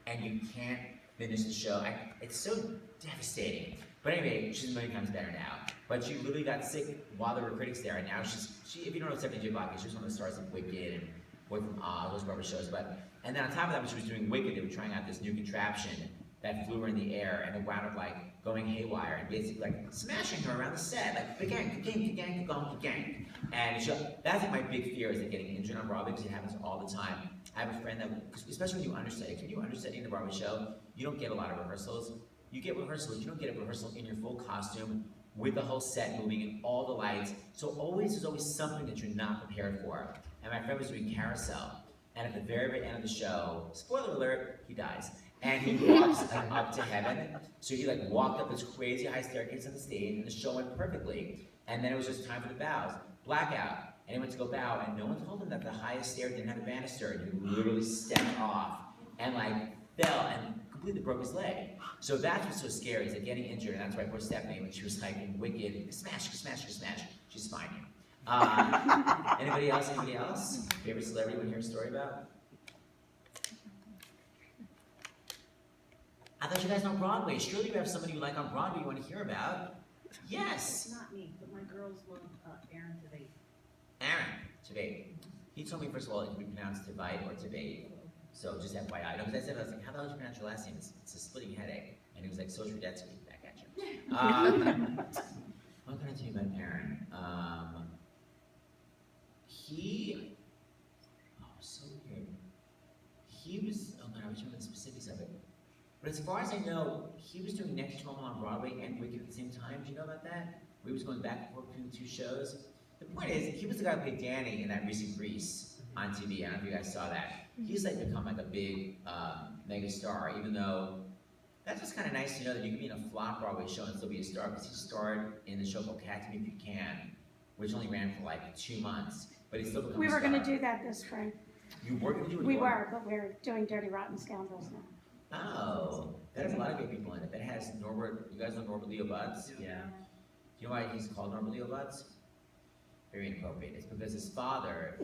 and you can't finish the show. It's so devastating. But anyway, she's a million times better now. But she literally got sick while there were critics there, and now she if you don't know Stephanie J. Boggess, she was one of the stars of Wicked and Boy from Oz, those Broadway shows. And then on top of that, when she was doing Wicked, they were trying out this new contraption that flew her in the air, and it wound up like going haywire and basically like smashing her around the set, like gang. And that's like my big fear is that getting injured on Broadway, because it happens all the time. I have a friend that, especially when you understudy, when you understudy in the Broadway show, you don't get a lot of rehearsals. You get rehearsals, you don't get a rehearsal in your full costume with the whole set moving and all the lights. So there's always something that you're not prepared for. And my friend was doing Carousel, and at the very, very end of the show, spoiler alert, he dies. And he walks up to heaven. So he like walked up this crazy high staircase on the stage, and the show went perfectly. And then it was just time for the bows. Blackout. And he went to go bow, and no one told him that the highest stair didn't have a banister. And he literally stepped off and like fell and completely broke his leg. So that's what's so scary, is that getting injured. And that's why poor Stephanie, when she was like in Wicked, smash, she's fine. Anybody else? Favorite celebrity you want to hear a story about? I thought you guys know Broadway. Surely you have somebody you like on Broadway you want to hear about. Yes. Not me, but my girls love Aaron Tviet. Aaron Tviet. He told me, first of all, it can be pronounced Tviet or Tviet. So just FYI. No, because I was like, how the hell do you pronounce your last name? It's a splitting headache. And he was like, Seth Rudetsky. Back at you. What can I tell you about Aaron? So weird. He was, oh God, I wish I remember the specifics of it. But as far as I know, he was doing Next Normal on Broadway and Wicked at the same time. Do you know about that? He was going back and forth between the two shows. The point is, he was the guy who played Danny in that recent Grease on TV. I don't know if you guys saw that. He's like become like a big mega star, even though that's just kind of nice to know that you can be in a flop Broadway show and still be a star, because he starred in the show called Catch Me If You Can, which only ran for like 2 months, but he still became a star. We were going to do that this spring. You were going to do it? We were, but we're doing Dirty Rotten Scoundrels now. Oh, that has a lot of great people in it. That has Norbert, you guys know Norbert Leo Butz? Yeah. Do you know why he's called Norbert Leo Butz? Very inappropriate. It's because his father,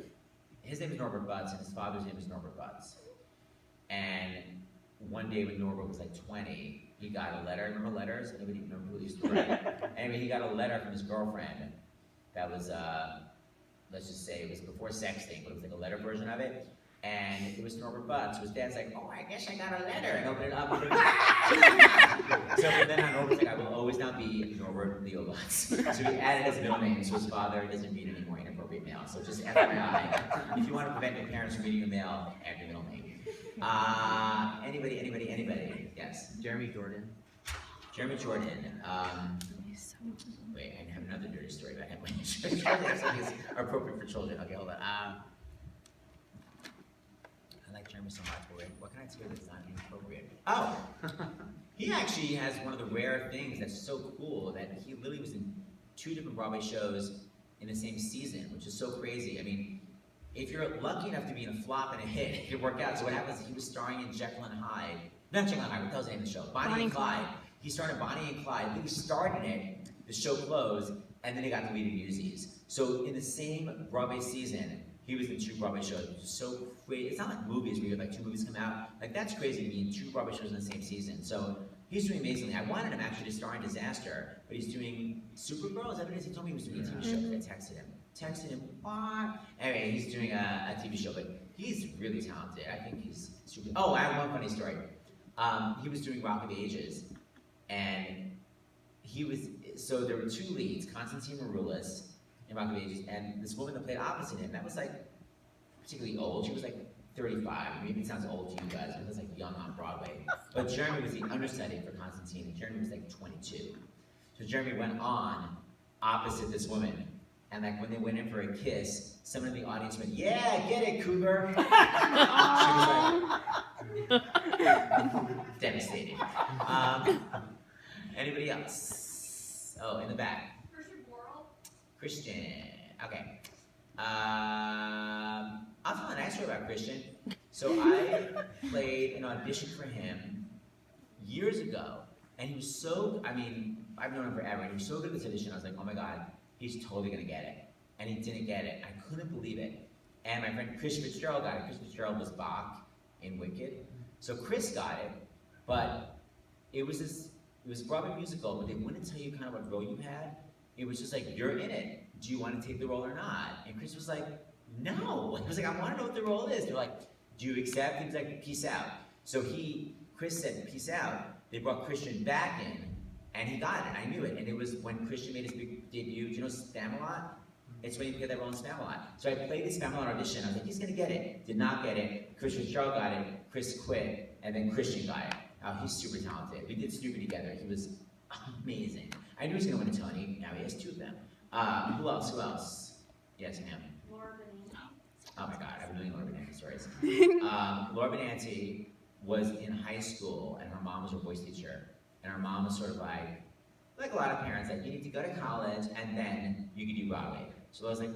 his name is Norbert Butz, and his father's name is Norbert Butz. And one day when Norbert was like 20, he got a letter. Remember letters? Anybody remember who these were? Anyway, he got a letter from his girlfriend that was, let's just say it was before sexting, but it was like a letter version of it. And it was Norbert Butz. So his dad's like, oh, I guess I got a letter. And opened it up. So from then on, Norbert's like, I will always now be Norbert Leo Butz. So he added his middle name, so his father doesn't read any more inappropriate mail. So just FYI, if you want to prevent your parents from reading your mail, add your middle name. Anybody? Yes. Jeremy Jordan. Jeremy Jordan. Wait, I have another dirty story about him. Something is appropriate for children. Okay, hold on. I like Jeremy so much, but what can I tell you that's not inappropriate? Oh! He actually has one of the rare things that's so cool that he literally was in 2 different Broadway shows in the same season, which is so crazy. I mean, if you're lucky enough to be in a flop and a hit, it could work out. So what happens is he was starring in Jekyll and Hyde. Not Jekyll and Hyde, what the hell's the name of the show? Bonnie and Clyde. He starred in Bonnie and Clyde. He starred in it, the show closed, and then he got to lead in Newsies. So in the same Broadway season, he was in 2 Broadway shows, which is so crazy. It's not like movies where you have like 2 movies come out. Like that's crazy to be in 2 Broadway shows in the same season. So he's doing amazingly. I wanted him actually to star in Disaster, but he's doing Supergirl. Is that what it is? He told me he was doing a TV show. I texted him, what? Anyway, he's doing a TV show, but he's really talented. I think he's super. Oh, I have one funny story. He was doing Rock of Ages, and so there were 2 leads, Constantine Maroulis in Rock of Ages, and this woman that played opposite him, that was like particularly old. She was like 35. Maybe it sounds old to you guys, but it was like young on Broadway. But Jeremy was the understudy for Constantine, and Jeremy was like 22. So Jeremy went on opposite this woman, and like when they went in for a kiss, someone in the audience went, "Yeah, get it, Cougar." She was like, devastated. Anybody else? Oh, in the back. Kristin. Okay. I'll tell a nice story about Kristin. So I played an audition for him years ago, and he was so, I mean, I've known him forever, and he was so good at this audition, I was like, oh my God, he's totally gonna get it. And he didn't get it. I couldn't believe it. And my friend Chris Fitzgerald got it. Chris Fitzgerald was Bach in Wicked. So Chris got it, but it was a Broadway musical, but they wouldn't tell you kind of what role you had. It was just like, you're in it. Do you want to take the role or not? And Chris was like, no. He was like, I want to know what the role is. They're like, do you accept? He was like, peace out. So Chris said, peace out. They brought Kristin back in, and he got it. I knew it. And it was when Kristin made his big debut. Do you know Spamalot? It's when he played that role in Spamalot. So I played this Spamalot audition. I was like, he's going to get it. Did not get it. Fitzgerald got it. Chris quit. And then Kristin got it. He's super talented. We did Stupid together. He was amazing. I knew he was going to win a Tony. Now he has 2 of them. Who else? Who else? Yes, ma'am. Laura Benanti. Oh my God, I've been doing Laura Benanti stories. Laura Benanti was in high school, and her mom was her voice teacher. And her mom was sort of like a lot of parents, like, you need to go to college, and then you can do Broadway. So I was like,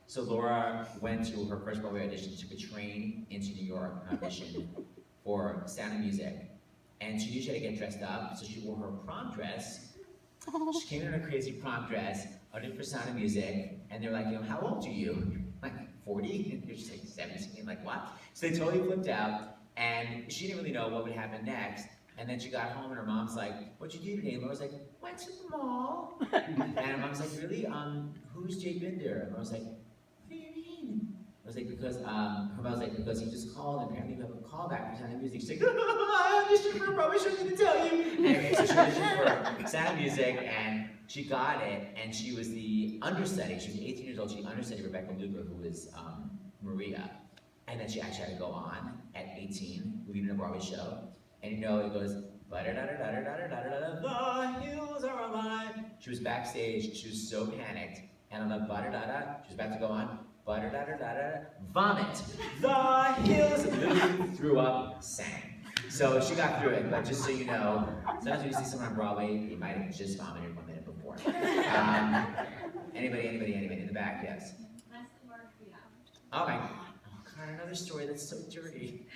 So Laura went to her first Broadway audition, took a train into New York, and auditioned for Sound of Music. And she knew she had to get dressed up, so she wore her prom dress. She came in her crazy prom dress, auditioned for Sound of Music, and they're like, how old are you? Like 40? And you're just like 17, like what? So they totally flipped out, and she didn't really know what would happen next. And then she got home, and her mom's like, what'd you do today? And Laura's like, went to the mall. And her mom's like, really? Who's Jake Binder? And Laura's like, what do you mean? I was like, because, her mom was like, because he just called, and apparently you have a call back from Sound of Music. She's like, I auditioned for Broadway, I shouldn't tell you. Anyway, so she auditioned for Sound of Music, and she got it, and she was the understudy. She was 18 years old. She understudied Rebecca Luger, who was Maria. And then she actually had to go on at 18, leading a Broadway show. And it goes, the hills are alive. She was backstage, she was so panicked, and on the she was about to go on, vomit. The hills, literally threw up, sang. So she got through it, but just so you know, sometimes when you see someone on Broadway, they might have just vomited 1 minute before. Anybody in the back, yes? Margherita. Oh my, oh God, another story that's so dirty.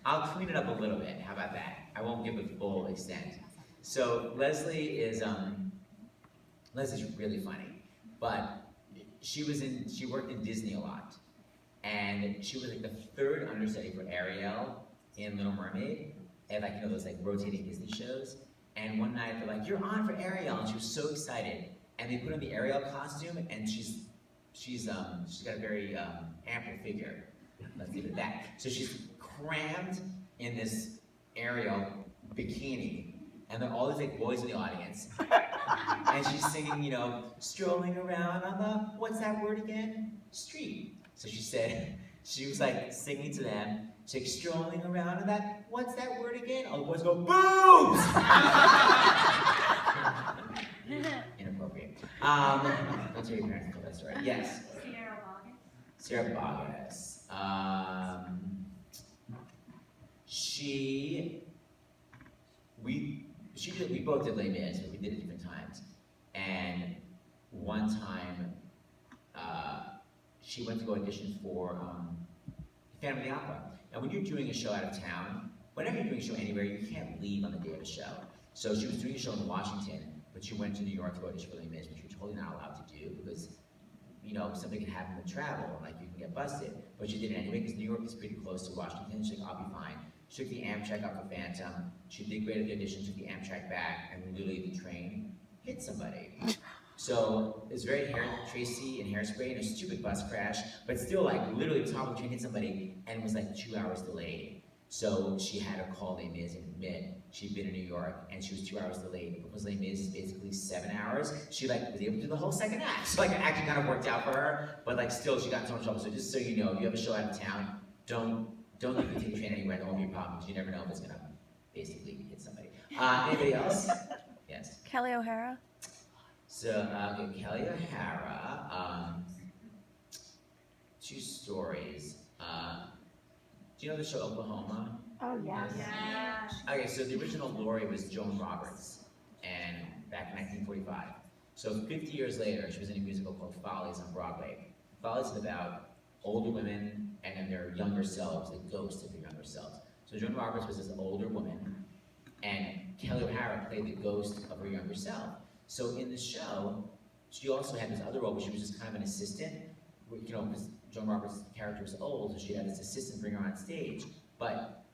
I'll clean it up a little bit, how about that? I won't give the full extent. So Leslie's really funny, but she worked in Disney a lot. And she was like the 3rd understudy for Ariel in Little Mermaid, and those rotating Disney shows. And one night they're like, you're on for Ariel, and she was so excited. And they put on the Ariel costume, and she's got a very ample figure. Let's leave it at that. So she's crammed in this Ariel bikini, and there are all these boys in the audience, and she's singing, strolling around on the, what's that word again? Street. So she was singing to them, she's like, strolling around on that, what's that word again? All the boys go, boobs! Inappropriate. Don't tell your parents to tell that story. Yes? Sarah Boggess. We both did Les Mis, but we did it different times. And one time, she went to go audition for Phantom of the Opera. And when you're doing a show out of town, whenever you're doing a show anywhere, you can't leave on the day of a show. So she was doing a show in Washington, but she went to New York to go audition for Les Mis, which you're totally not allowed to do because something can happen with travel, you can get busted. But she did it anyway because New York is pretty close to Washington. She's like, I'll be fine. She took the Amtrak up for Phantom. She did great at the audition, took the Amtrak back, and literally the train hit somebody. So it's very Tracy and Hairspray and a stupid bus crash, but still literally the top of the train hit somebody and was 2 hours delayed. So she had to call Les Mis and admit she'd been in New York and she was 2 hours delayed. Because Les Mis is basically 7 hours, she was able to do the whole second act. So it actually kind of worked out for her, but still she got in so much trouble. So just so you know, if you have a show out of town, don't leave the take a train anywhere. That won't be a problem because you never know if it's gonna basically hit somebody. Anybody else? Yes. Kelli O'Hara. So Kelli O'Hara. 2 stories. Do you know the show Oklahoma? Oh, yes. Yeah. Okay, so the original Laurie was Joan Roberts, and back in 1945. So 50 years later, she was in a musical called Follies on Broadway. Follies is about older women and then their younger selves, the ghosts of their younger selves. So Joan Roberts was this older woman, and Kelli O'Hara played the ghost of her younger self. So in the show, she also had this other role where she was just kind of an assistant, because Joan Roberts' character was old, so she had this assistant bring her on stage. But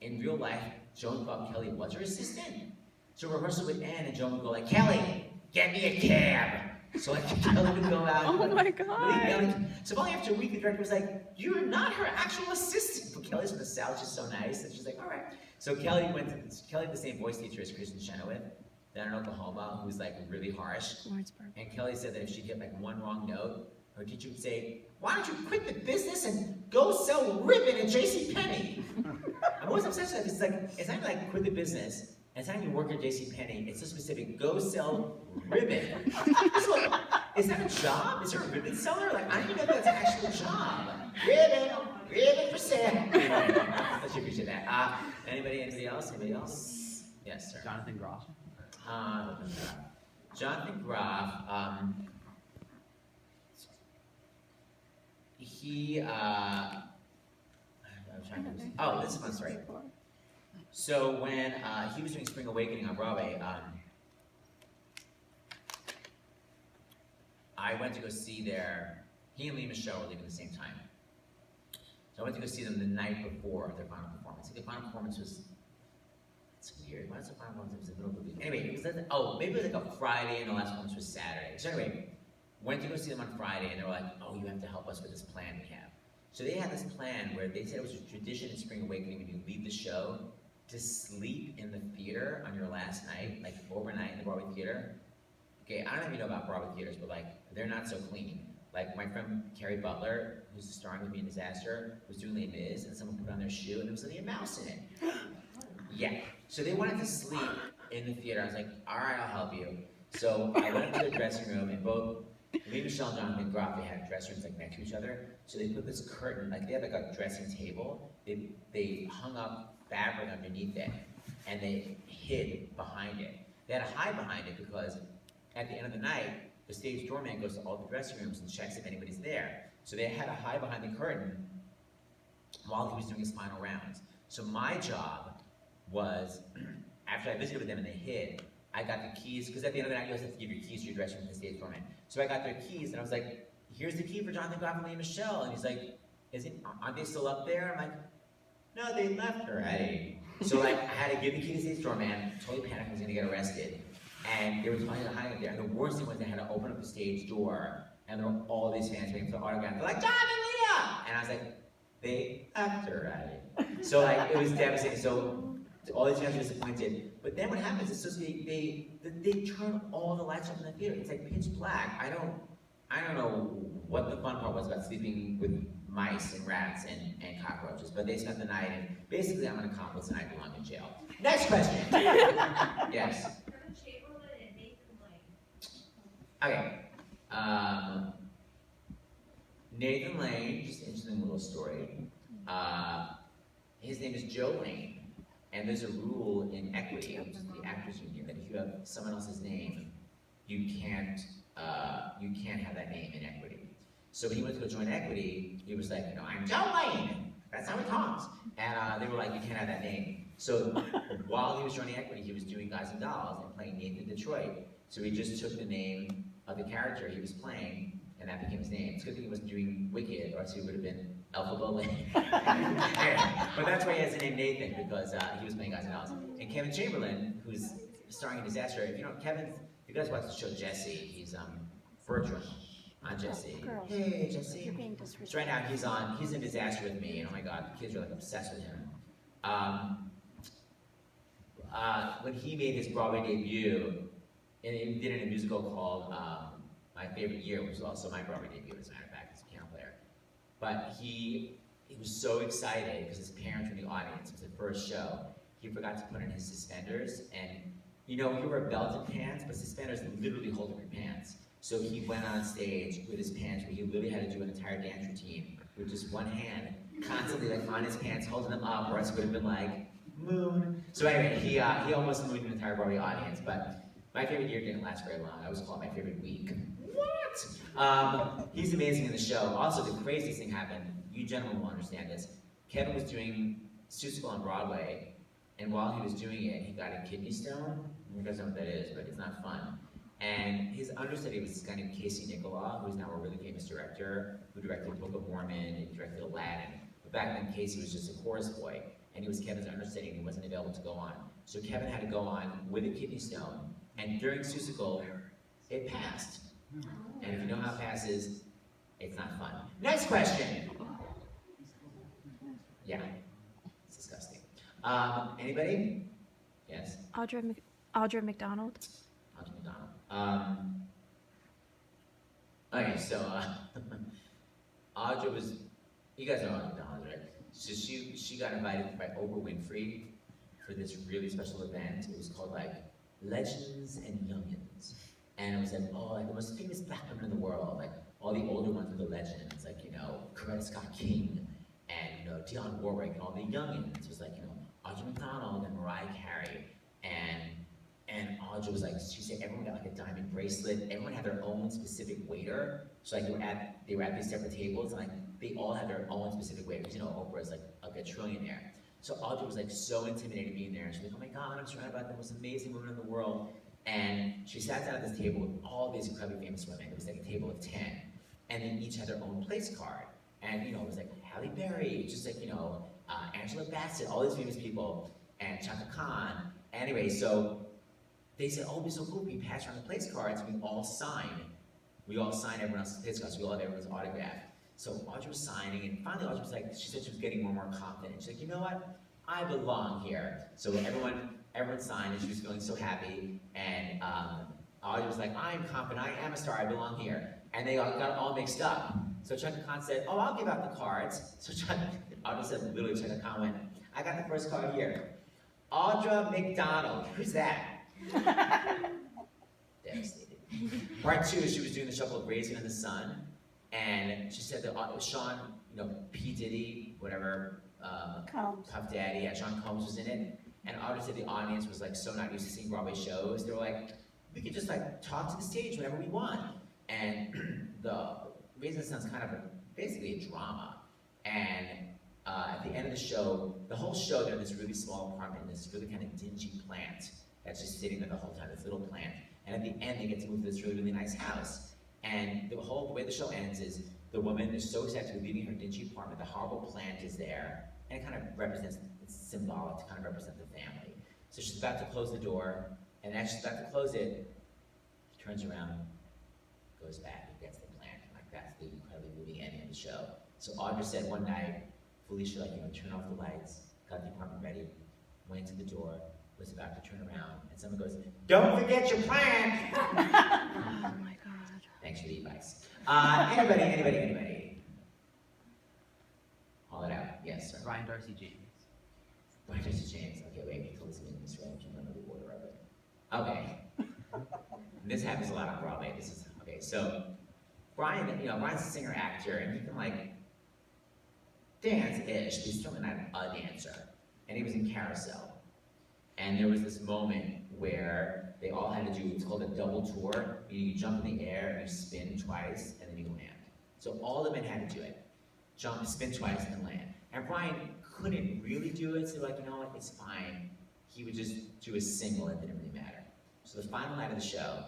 in real life, Joan thought Kelli was her assistant. So rehearsal would end, and Joan would go like, "Kelli, get me a cab." So like Kelli would go out. Oh my God. So finally after a week, the director was like, "You're not her actual assistant." But Kelly's from the South, she's so nice, and she's like, "All right." So Kelli had the same voice teacher as Kristin Chenoweth down in Oklahoma, who's like really harsh. And Kelli said that if she'd hit like one wrong note, her teacher would say, "Why don't you quit the business and go sell ribbon at JCPenney?" I'm always obsessed with that because it's not like quit the business. It's not even work at JCPenney. It's so specific. Go sell ribbon. So, is that a job? Is there a ribbon seller? Like, I don't even know if that's an actual job. Ribbon for sale. I should appreciate that. Anybody else? Anybody else? Yes, sir. Jonathan Groff. Jonathan Groff. This is a fun story. So when he was doing Spring Awakening on Broadway, I went to go see he and Lea Michele were leaving at the same time. So I went to go see them the night before their final performance. The final performance was, it's weird, why was the final performance? It was the middle of the week. Anyway, maybe it was like a Friday and the last performance was Saturday. So anyway, went to go see them on Friday and they were like, "Oh, you have to help us with this plan we have." So they had this plan where they said it was a tradition in Spring Awakening when you leave the show to sleep in the theater on your last night, like overnight in the Broadway theater. Okay, I don't know if you know about Broadway theaters, but like, they're not so clean. Like my friend Kerry Butler, who's starring with me in Disaster, was doing Les Mis, and someone put on their shoe and there was like a mouse in it. Yeah, so they wanted to sleep in the theater. I was like, all right, I'll help you. So I went into the dressing room and both Lea Michele and Jonathan Groff, they had dressing rooms like next to each other. So they put this curtain, like they had like a dressing table. They hung up fabric underneath it and they hid behind it. They had to hide behind it because at the end of the night, the stage doorman goes to all the dressing rooms and checks if anybody's there. So they had to hide behind the curtain while he was doing his final rounds. So my job was, after I visited with them and they hid, I got the keys, because at the end of the night you always have to give your keys to your dressing room to the stage doorman. So I got their keys and I was like, "Here's the key for Jonathan Groff and Lea Michele." And he's like, "Aren't they still up there?" I'm like, "No, they left already." So like, I had to give the key to the stage doorman, totally panicked I was gonna get arrested. And they were trying to hide it there. And the worst thing was they had to open up the stage door, and there were all these fans waiting for the autograph. They're like, "Jonathan, Lea!" And I was like, "They left already." So like, it was devastating. So all these fans were disappointed. But then what happens is, so they turn all the lights off in the theater. It's like pitch black. I don't know what the fun part was about sleeping with mice and rats and cockroaches, but they spent the night, and basically I'm an accomplice and I belong in jail. Next question. Yes. Chamberlin and Nathan Lane. Okay. Nathan Lane, just an interesting little story. His name is Joe Lane. And there's a rule in Equity, which is the actors union, that if you have someone else's name, you can't have that name in Equity. So when he went to go join Equity, he was like, "I'm Joe Lane. That's how he talks." And they were like, "You can't have that name." So while he was joining Equity, he was doing Guys and Dolls and playing Nathan Detroit. So he just took the name of the character he was playing, and that became his name. It's a good thing he wasn't doing Wicked, or else he would have been Alpha Lane. But that's why he has the name Nathan, because he was playing Guys and Dolls. And Kevin Chamberlin, who's starring in Disaster, if you guys watch the show Jesse, he's Bertram on Jesse. Girls. Hey, Jesse. You're being So disrespectful. right now he's in Disaster with me, and oh my god, the kids are like obsessed with him. When he made his Broadway debut, and he did it in a musical called My Favorite Year, which was also my Broadway debut, as a matter of fact, as a piano player. But he was so excited because his parents were in the audience. It was the first show. He forgot to put on his suspenders, and you wear belted pants, but suspenders literally hold up your pants. So he went on stage with his pants, where he literally had to do an entire dance routine with just one hand, constantly like on his pants, holding them up, or else it would have been like moon. So anyway, he almost moved an entire Broadway audience. But My Favorite Year didn't last very long. I was called My Favorite Week. What? He's amazing in the show. Also, the craziest thing happened. You gentlemen will understand this. Kevin was doing Seussical on Broadway, and while he was doing it, he got a kidney stone. You guys know what that is, but it's not fun. And his understudy was this guy named Casey Nicholaw, who's now a really famous director, who directed Book of Mormon and directed Aladdin. But back then, Casey was just a chorus boy, and he was Kevin's understudy, and he wasn't available to go on. So Kevin had to go on with a kidney stone, and during Seussical, it passed. And if you know how it passes, it's not fun. Next question. Yeah, it's disgusting. Anybody? Yes? Audra McDonald. Audra McDonald. Okay, so Audra was, you guys know Audra McDonald, right? So she got invited by Oprah Winfrey for this really special event. It was called like Legends and Youngins. And it was like, oh, like the most famous black women in the world. Like all the older ones were the legends, like, you know, Coretta Scott King and, you know, Dionne Warwick, and all the youngins. It was like, you know, Audra McDonald and Mariah Carey. And Audra was like, she said everyone got like a diamond bracelet. Everyone had their own specific waiter. So like they were at these separate tables, and like they all had their own specific waiter. Because you know Oprah is like a trillionaire. So Audra was like so intimidated being there. And she's like, oh my God, I'm surrounded by the most amazing women in the world. And she sat down at this table with all these incredibly famous women. It was like a table of 10. And they each had their own place card. And you know, it was like Halle Berry, just like, you know, Angela Bassett, all these famous people, and Chaka Khan. Anyway, so they said, oh, it'd be so cool if we pass around the place cards, we all sign. We all sign everyone else's place cards, so we all have everyone's autograph. So Audra was signing, and finally Audra was like, she said she was getting more and more confident. She's like, you know what? I belong here. So everyone signed, and she was feeling so happy. And Audra was like, I'm confident, I am a star, I belong here. And they all got all mixed up. So Chaka Khan said, oh, I'll give out the cards. So Audra said, literally, Chaka Khan went, I got the first card here. Audra McDonald, who's that? Devastated. Part 2 is she was doing the Shuffle of Raisin in the Sun, and she said that it was Sean, you know, P. Diddy, whatever, Puff Daddy, yeah, Sean Combs was in it, and Audra said the audience was like so not used to seeing Broadway shows. They were like, we could just like talk to the stage whenever we want. And the Raisin in the Sun's kind of basically a drama, and at the end of the show, the whole show, they're in this really small apartment in this really kind of dingy plant that's just sitting there the whole time, this little plant. And at the end, they get to move to this really, really nice house. And the way the show ends is the woman is so excited to be leaving her dingy apartment, the horrible plant is there, and it kind of represents, it's symbolic to kind of represent the family. So she's about to close the door, and as she's about to close it, she turns around, goes back, and gets the plant. And like that's the incredibly moving ending of the show. So Audra said one night, Felicia, like, you know, turn off the lights, got the apartment ready, went to the door, was about to turn around, and someone goes, don't forget your plant! Oh my God. Thanks for the advice. Anybody? Haul it out. Yes, sir. Brian Darcy James. Brian Darcy James. Okay, wait, until this is in this range, I don't know the order of it. Okay. This happens a lot on Broadway. This is, okay, so Brian's a singer-actor, and he can like dance-ish, but he's certainly not a dancer. And he was in Carousel. And there was this moment where they all had to do, it's called a double tour. You jump in the air, and you spin twice, and then you land. So all the men had to do it. Jump, spin twice, and land. And Brian couldn't really do it, so like, you know what, it's fine. He would just do a single, it didn't really matter. So the final night of the show,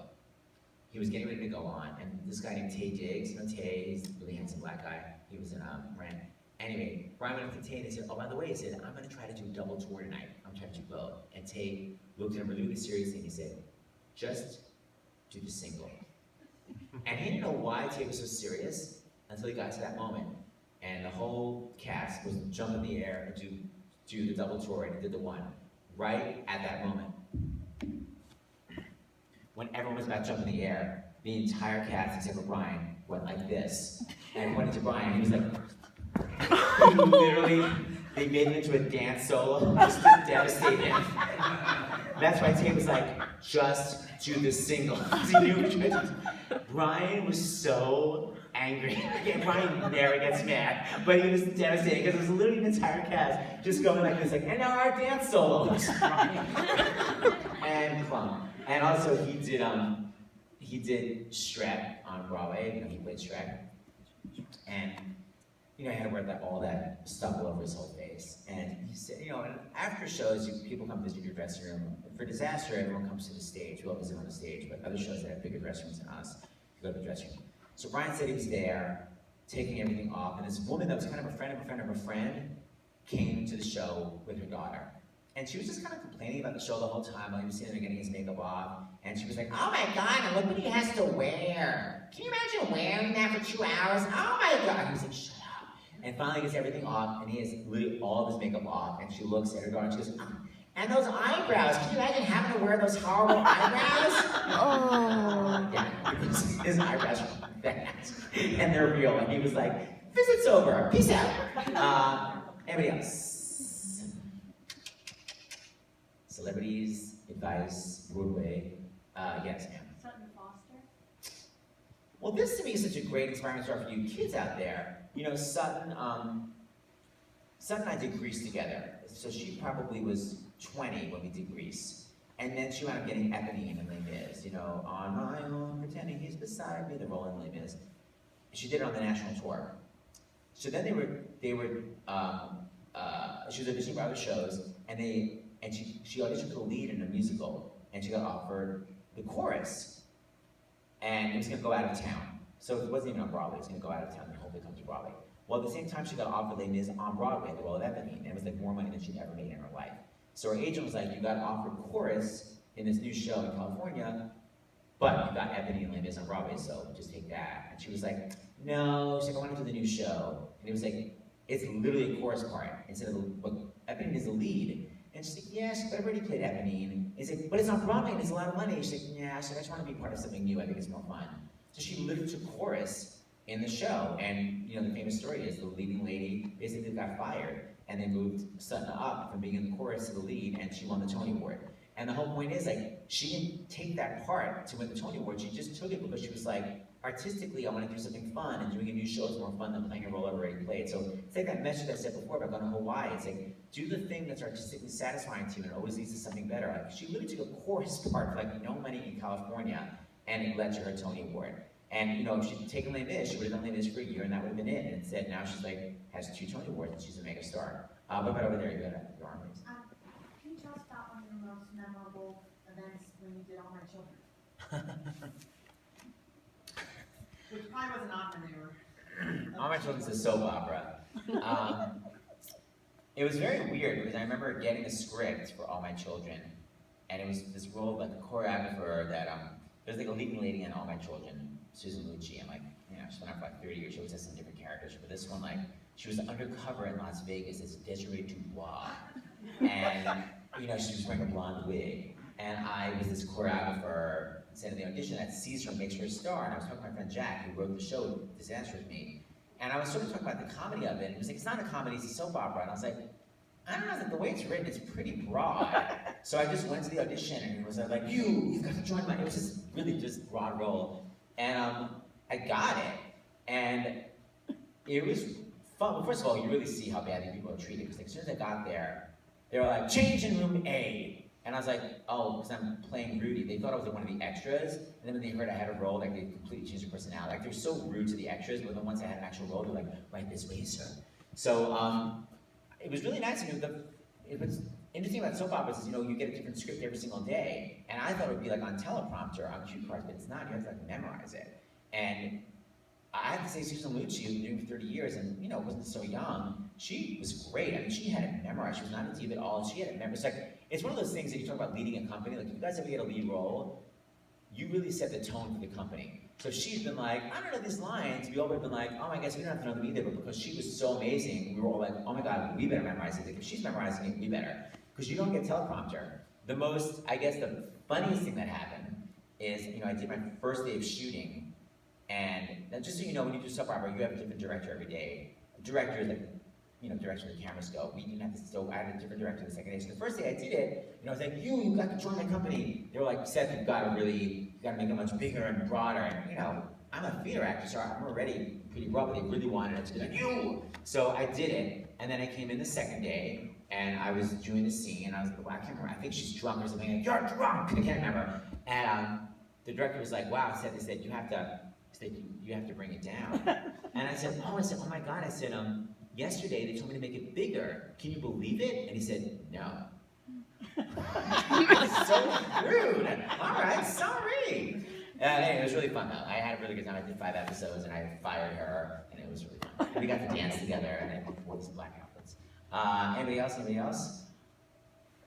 he was getting ready to go on, and this guy named Taye Diggs, you know Taye, he's a really handsome black guy. He was in Rent. Anyway, Brian went up to Taye and he said, oh, by the way, he said, I'm gonna try to do a double tour tonight. I'm trying to do both. And Taye looked at him really, really seriously and he said, just do the single. And he didn't know why Taye was so serious until he got to that moment. And the whole cast was jump in the air and do the double tour, and he did the one. Right at that moment, when everyone was about to jump in the air, the entire cast, except for Brian, went like this. And went to Brian, he was like, literally, they made it into a dance solo just to devastate him. That's why Taye was like, just do the single. He knew Brian was so angry. Again, Brian never gets mad, but he was devastated because it was literally the entire cast just going like this, like, and now our dance solos. And Plum. And also he did Shrek on Broadway. You know, he played Shrek. And you know, he had to wear all that stuff all over his whole face. face. And he said, you know, and after shows, people come visit your dressing room. For Disaster, everyone comes to the stage. We all visit on the stage, but other shows that have bigger dressing rooms than us, you go to the dressing room. So Brian said he was there, taking everything off, and this woman that was kind of a friend of a friend of a friend came to the show with her daughter. And she was just kind of complaining about the show the whole time while he was sitting there getting his makeup off. And she was like, oh my God, and look what he has to wear. Can you imagine wearing that for 2 hours? Oh my God. He was like, shut up. And finally gets everything off, and he has literally all of his makeup off. And she looks at her daughter and she goes, and those eyebrows. Can you imagine having to wear those horrible eyebrows? Oh. Yeah, because his eyebrows are bad. And they're real. And he was like, visit's over. Peace out. Anybody else? Celebrities, advice, Broadway. Yes, ma'am. Sutton Foster. Well, this to me is such a great inspiring story for you kids out there. You know, Sutton and I did Grease together. So she probably was 20 when we did Grease. And then she wound up getting Eponine in Les Mis, you know, on my own, pretending he's beside me, the role in Les Mis. She did it on the national tour. So then she was auditioning for other shows, and she auditioned for the lead in a musical, and she got offered the chorus. And it was gonna go out of town. So it wasn't even on Broadway, it was gonna go out of town and hopefully come to Broadway. Well, at the same time, she got offered Les Mis on Broadway, the role of Eponine, and it was like more money than she'd ever made in her life. So her agent was like, you got offered chorus in this new show in California, but you got Eponine and Les Mis on Broadway, so just take that. And she was like, no, she's like, I want to do the new show. And he was like, it's literally a chorus part, instead of, but Eponine is the lead. And she's like, yeah, I've already played Eponine. He's like, but it's on Broadway and it's a lot of money. She's like, yeah, I just want to be part of something new, I think it's more fun. So she literally took chorus in the show, and you know, the famous story is the leading lady basically got fired, and they moved Sutton up from being in the chorus to the lead, and she won the Tony Award. And the whole point is, like, she didn't take that part to win the Tony Award, she just took it because she was like, artistically, I want to do something fun, and doing a new show is more fun than playing a role I've already played. So it's like that message I said before about going to Hawaii. It's like, do the thing that's artistically satisfying to you, and it always leads to something better. Like, she literally took a chorus part for like no money in California, and it led to her Tony Award. And you know, if she'd taken Les Mis, she would have done Les Mis for a year, and that would have been it. And instead, now she's like, has 2 Tony Awards, and she's a mega star. But over there, you got your arm raised. Can you tell us about one of your most memorable events when you did All My Children? Which probably wasn't often they were. All My Children's a soap opera. It was very weird because I remember getting a script for All My Children, and it was this role of like a choreographer that there's like a leading lady in All My Children, Susan Lucci, and like, you know, she's been out for like 30 years. She always has some different characters, but this one, like, she was undercover in Las Vegas as Desiree Dubois, and you know, she was wearing a blonde wig, and I was this choreographer instead of the audition that sees her and makes her a star. And I was talking to my friend Jack, who wrote the show Disaster with me, and I was sort of talking about the comedy of it, and he was like, it's not a comedy, it's a soap opera. And I was like, I don't know, like, the way it's written, it's pretty broad. So I just went to the audition, and it was like, you've got to join my, it was just really just broad role. And I got it, and it was fun. Well, first of all, you really see how badly people are treated, because like, as soon as I got there, they were like, change in room A. And I was like, oh, because I'm playing Rudy. They thought I was like one of the extras, and then when they heard I had a role, like, they completely changed their personality. Like, they were so rude to the extras, but then once I had an actual role, they were like, right this way, sir. So, it was really nice. It was interesting about soap operas is, you know, you get a different script every single day, and I thought it would be like on teleprompter, on cue cards, but it's not. You have to like memorize it. And I have to say, Susan Lucci, who's been doing it for 30 years, and you know, wasn't so young. She was great. I mean, she had it memorized. She was not on TV at all. She had it memorized. It's one of those things that you talk about leading a company. Like, if you guys ever get a lead role, you really set the tone for the company. So she's been like, I don't know these lines. We all would have been like, oh my gosh, we don't have to know them either. But because she was so amazing, we were all like, oh my God, we better memorize it. Like, if she's memorizing it, we better. Because you don't get teleprompter. The most, I guess, the funniest thing that happened is, you know, I did my first day of shooting, and just so you know, when you do soap opera, you have a different director every day. The director is like, you know, direction where the cameras go. We didn't have to, so I had a different director the second day. So the first day I did it, you know, I was like, you got to join my company. They were like, Seth, you got to make it much bigger and broader. And, you know, I'm a theater actor, so I'm already pretty broad, but they really wanted it to be like, you! So I did it, and then I came in the second day, and I was doing the scene, and I was like, well, I can't remember, I think she's drunk or something, like, you're drunk! I can't remember. And the director was like, wow, Seth, they said, you have to bring it down. And I said, oh my God, I said, yesterday they told me to make it bigger. Can you believe it? And he said, no. That's so rude. All right, sorry. Anyway, it was really fun though. I had a really good time. I did 5 episodes and I fired her, and it was really fun. We got to dance together, and I wore these black outfits. Anybody else? Anybody else?